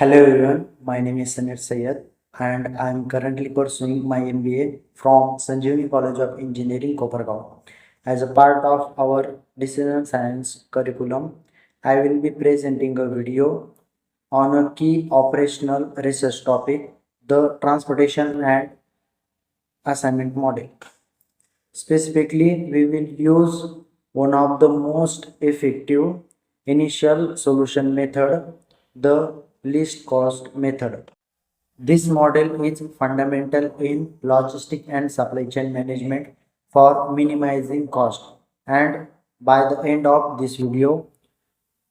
Hello everyone, my name is Sanir Sayed and I am currently pursuing my MBA from Sanjeevani College of Engineering, Kopargaon. As a part of our decision science curriculum, I will be presenting a video on a key operational research topic, the transportation and assignment model. Specifically, we will use one of the most effective initial solution method, the least cost method. This model is fundamental in logistic and supply chain management for minimizing cost. And by the end of this video,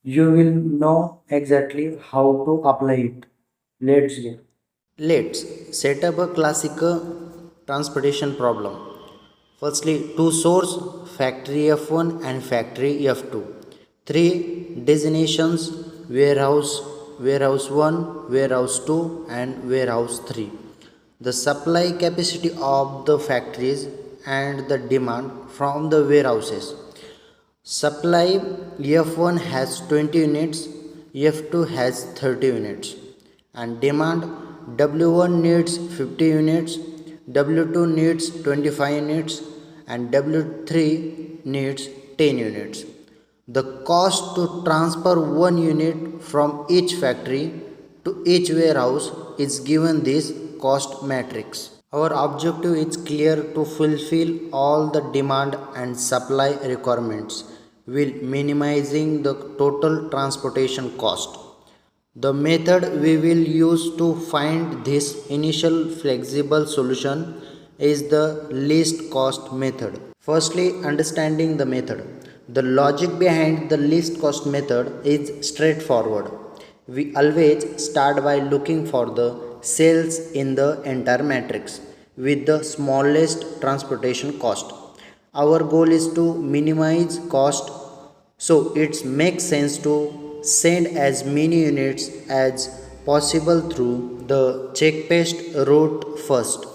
you will know exactly how to apply it. Let's go. Let's set up a classical transportation problem. Firstly, two source factory F1 and factory F2. Three destinations warehouse 1, warehouse 2 and warehouse 3. The supply capacity of the factories and the demand from the warehouses. Supply F1 has 20 units, F2 has 30 units, and demand W1 needs 50 units, W2 needs 25 units, and W3 needs 10 units. The cost to transfer one unit from each factory to each warehouse is given this cost matrix. Our objective is clear to fulfill all the demand and supply requirements while minimizing the total transportation cost. The method we will use to find this initial flexible solution is the least cost method. Firstly, understanding the method. The logic behind the least cost method is straightforward. We always start by looking for the cells in the entire matrix with the smallest transportation cost. Our goal is to minimize cost, so it makes sense to send as many units as possible through the cheapest route first.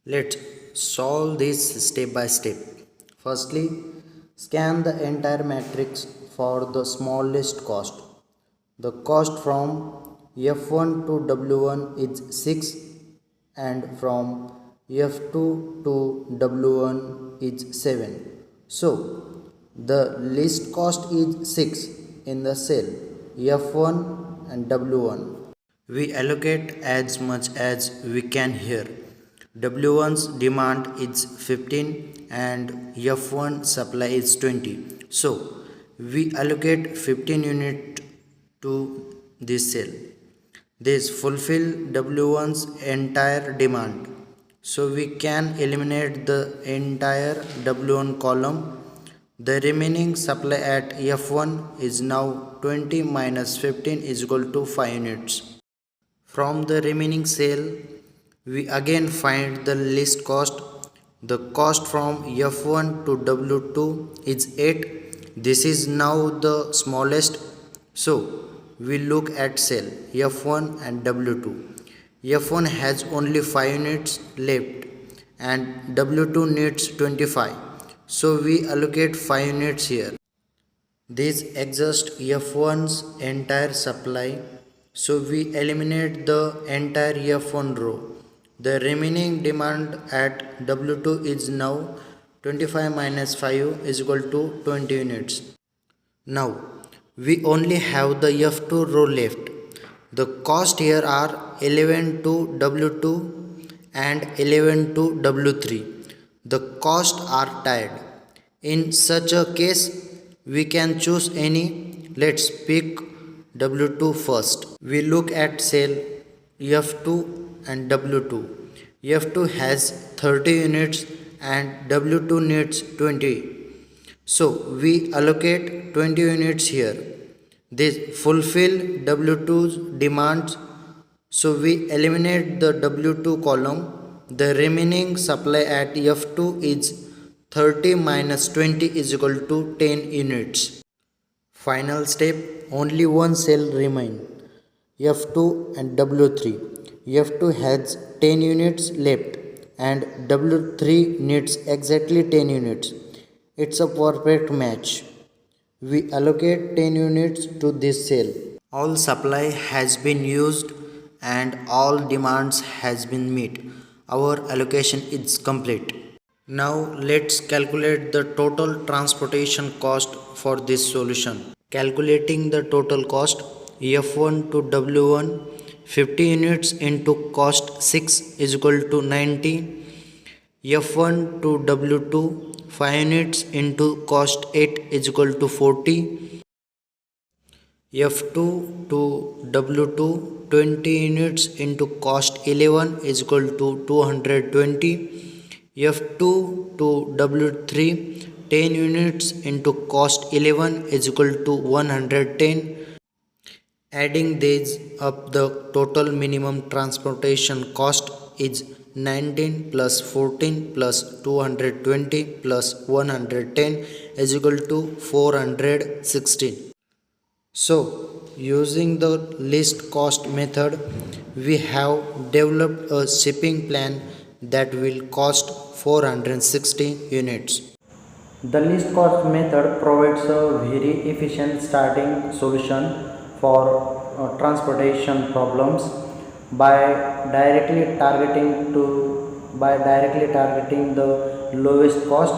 Let's solve this step by step. Firstly, scan the entire matrix for the smallest cost. The cost from F1 to W1 is 6 and from F2 to W1 is 7. So, the least cost is 6 in the cell F1 and W1. We allocate as much as we can here. W1's demand is 15 and F1 supply is 20. So, we allocate 15 units to this cell. This fulfill W1's entire demand. So we can eliminate the entire W1 column. The remaining supply at F1 is now 20 minus 15 is equal to 5 units. From the remaining cell, we again find the least cost. The cost from F1 to W2 is 8. This is now the smallest. So we look at cell F1 and W2. F1 has only 5 units left and W2 needs 25. So we allocate 5 units here. This exhausts F1's entire supply. So we eliminate the entire F1 row. The remaining demand at W2 is now 25 minus 5 is equal to 20 units. Now we only have the F2 row left. The cost here are 11 to W2 and 11 to W3. The costs are tied. In such a case, we can choose any. Let's pick W2 first. We look at cell F2 and W2. F2 has 30 units and W2 needs 20. So we allocate 20 units here. This fulfill W2's demands. So we eliminate the W2 column. The remaining supply at F2 is 30 minus 20 is equal to 10 units. Final step, only one cell remain, F2 and W3. F2 has 10 units left and W3 needs exactly 10 units. It's a perfect match. We allocate 10 units to this cell. All supply has been used and all demands has been met. Our allocation is complete. Now let's calculate the total transportation cost for this solution. Calculating the total cost, F1 to W1 50 units into cost 6 is equal to 90. F1 to W2 5 units into cost 8 is equal to 40. F2 to W2 20 units into cost 11 is equal to 220. F2 to W3 10 units into cost 11 is equal to 110. Adding these up, the total minimum transportation cost is 19 plus 14 plus 220 plus 110 is equal to 416. So, using the least cost method, we have developed a shipping plan that will cost 460 units. The least cost method provides a very efficient starting solution for transportation problems by directly targeting the lowest cost.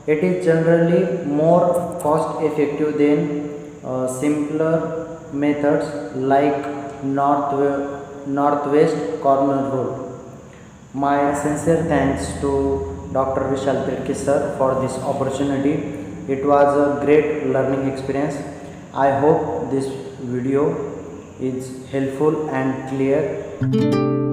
It is generally more cost effective than simpler methods like northwest corner rule. My sincere thanks to Dr. Vishal Tirki sir for this opportunity. It was a great learning experience. I hope this video is helpful and clear.